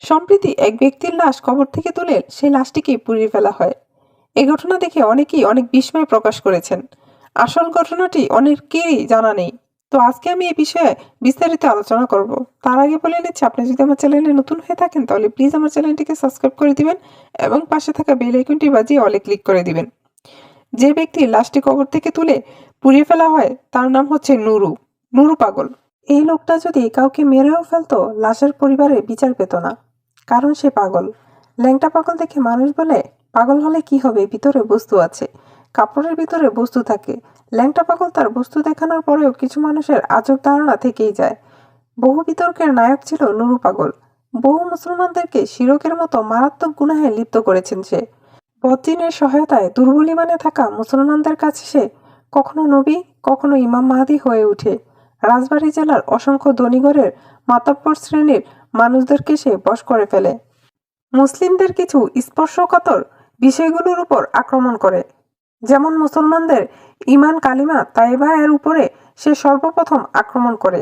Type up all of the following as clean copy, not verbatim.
সম্প্রতি এক ব্যক্তির লাশ কবর থেকে তুলে সেই লাশটিকে পুড়িয়ে ফেলা হয়। এই ঘটনা দেখে অনেকেই অনেক বিস্ময় প্রকাশ করেছেন। আসল ঘটনাটি অনেকেরই জানা নেই। তো আজকে আমি এই বিষয়ে বিস্তারিত আলোচনা করব। তার আগে বলে নিচ্ছি, আপনি যদি আমার চ্যানেলে নতুন হয়ে থাকেন তাহলে প্লিজ আমার চ্যানেলটিকে সাবস্ক্রাইব করে দিবেন এবং পাশে থাকা বেল আইকনটি বাজিয়ে অলে ক্লিক করে দিবেন। যে ব্যক্তি লাশটি কবর থেকে তুলে পুড়িয়ে ফেলা হয় তার নাম হচ্ছে নুরু। নুরু পাগল। এই লোকটা যদি কাউকে মেরেও ফেলতো, লাশের পরিবারে বিচার পেত না, কারণ সে পাগল। ল্যাংটা পাগল দেখে মানুষ বলে, পাগল হলে কি হবে, ভিতরে বস্তু আছে। কাপড়ের ভিতরে বস্তু থাকে। ল্যাংটা পাগল তার বস্তু দেখানোর পরেও কিছু মানুষের আজব ধারণা থেকেই যায়। বহু বিতর্কের নায়ক ছিল নুরু পাগল। বহু মুসলমানদেরকে শিরকের মতো মারাত্মক গুনাহে লিপ্ত করেছেন সে। বদজিনের সহায়তায় দুর্বল ইমানে থাকা মুসলমানদের কাছে সে কখনো নবী, কখনো ইমাম মাহদী হয়ে ওঠে। রাজবাড়ী জেলার অসংখ্য ধনীঘরের মাতব্বর শ্রেণীর মানুষদেরকে সে বশ করে ফেলে। মুসলিমদের কিছু স্পর্শকাতর বিষয়গুলোর উপর আক্রমণ করে। যেমন মুসলমানদের ঈমান কালিমা তাইবা এর উপরে সে সর্বপ্রথম আক্রমণ করে।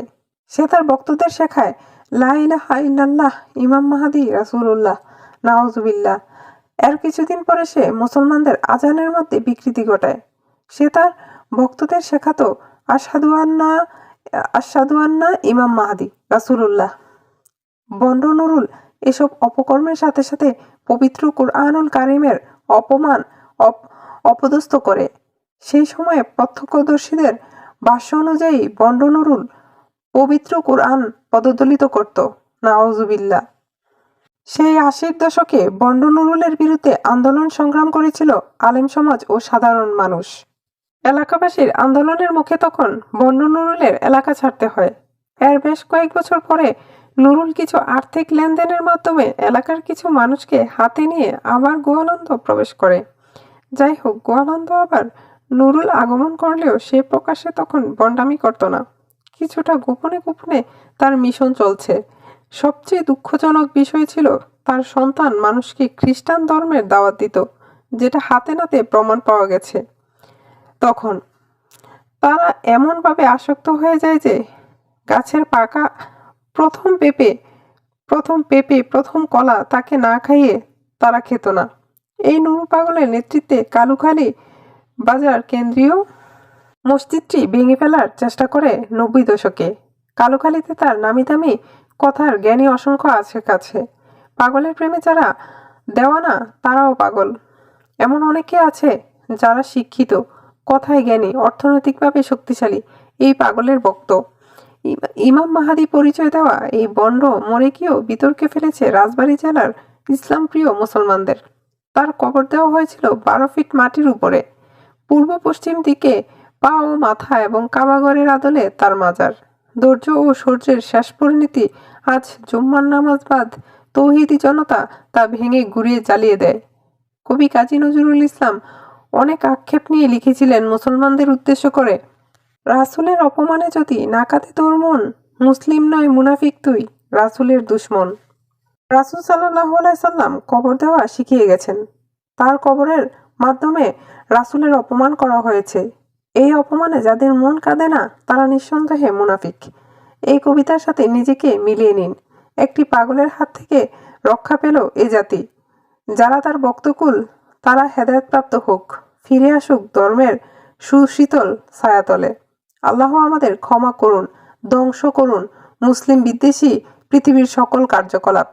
সে তার ভক্তদের শেখায় লা ইলাহা ইল্লাল্লাহ, ইমাম মাহদী রাসূলুল্লাহ, নাউজুবিল্লাহ। এর কিছুদিন পরে সে মুসলমানদের আজানের মধ্যে বিকৃতি ঘটায়। সে তার ভক্তদের শেখাতো আশহাদু আন্না ইমাম মাহদী রাসূলুল্লাহ। বন্ড নুরুল এসব অপকর্মের সাথে সাথে পবিত্র কুরআনুল কারিমের অপদস্থ করে। সেই সময়ে প্রত্যক্ষদর্শীদের ভাষ্য অনুযায়ী বন্ড নুরুল পবিত্র কুরআন পদদলিত করত। নাউজুবিল্লাহ। সেই ৮০-র দশকে বন্ড নুরুলের বিরুদ্ধে আন্দোলন সংগ্রাম করেছিল আলেম সমাজ ও সাধারণ মানুষ। এলাকাবাসীর আন্দোলনের মুখে তখন বন্ড নুরুলের এলাকা ছাড়তে হয়। এর বেশ কয়েক বছর পরে নুরুল কিছু আর্থিক লেনদেনের মাধ্যমে এলাকার কিছু মানুষকে হাতে নিয়ে আবার গোয়ালন্দ প্রবেশ করে। যাই হোক, গোয়ালন্দ আবার নুরুল আগমন করলেও সে প্রকাশ্যে তখন বন্ডামি করত না। কিছুটা গোপনে গোপনে তার মিশন চলছে। সবচেয়ে দুঃখজনক বিষয় ছিল তার সন্তান মানুষকে খ্রিস্টান ধর্মের দাওয়াত দিত, যেটা হাতে নাতে প্রমাণ পাওয়া গেছে। তখন তারা এমনভাবে আসক্ত হয়ে যায় যে গাছের পাকা প্রথম প্রথম কলা তাকে না খাইয়ে তারা খেত না। এই নুরু পাগলের নেতৃত্বে কালুখালী বাজার কেন্দ্রীয় মসজিদটি ভেঙে ফেলার চেষ্টা করে ৯০ দশকে। কালুখালীতে তার নামি দামি কথার জ্ঞানী অসংখ্য আছে কাছে। পাগলের প্রেমে যারা দেওয়ানা তারাও পাগল। এমন অনেকে আছে যারা শিক্ষিত, কথায় জ্ঞানী, অর্থনৈতিকভাবে শক্তিশালী, এই পাগলের ভক্ত। ইমাম মাহাদি পরিচয় দেওয়া এই বন্ড মরে গিয়েও বিতর্কে ফেলেছে রাজবাড়ী জেলার ইসলামপ্রিয় মুসলমানদের। তার কবর দেওয়া হয়েছিল ১২ ফিট মাটির উপরে। পূর্ব পশ্চিম দিকে পা ও মাথা এবং কাবাগরের আদলে তার মাজার। ধৈর্য ও শৌর্যের শেষ পরিণতি আজ জুম্মার নামাজ বাদ তৌহিদি জনতা তা ভেঙে গুড়িয়ে জ্বালিয়ে দেয়। কবি কাজী নজরুল ইসলাম অনেক আক্ষেপ নিয়ে লিখেছিলেন মুসলমানদের উদ্দেশ্য করে, রাসূলের অপমানে যদি না কাঁদে তোর মন, মুসলিম নয় মুনাফিক তুই, রাসূলের দুশমন। রাসূল সাল্লাল্লাহু আলাইহি সাল্লাম কবর দেওয়া শিখিয়ে গেছেন। তার কবরের মাধ্যমে রাসূলের অপমান করা হয়েছে। এই অপমানে যাদের মন কাঁদে না তারা নিঃসন্দেহে মুনাফিক। এই কবিতার সাথে নিজেকে মিলিয়ে নিন। একটি পাগলের হাত থেকে রক্ষা পেল এ জাতি। যারা তার ভক্তকুল তারা হেদায়েতপ্রাপ্ত হোক, ফিরে আসুক ধর্মের সুশীতল ছায়াতলে। আল্লাহ আমাদের ক্ষমা করুন, ধ্বংস করুন মুসলিম বিদ্বেষী পৃথিবীর সকল কার্যকলাপ।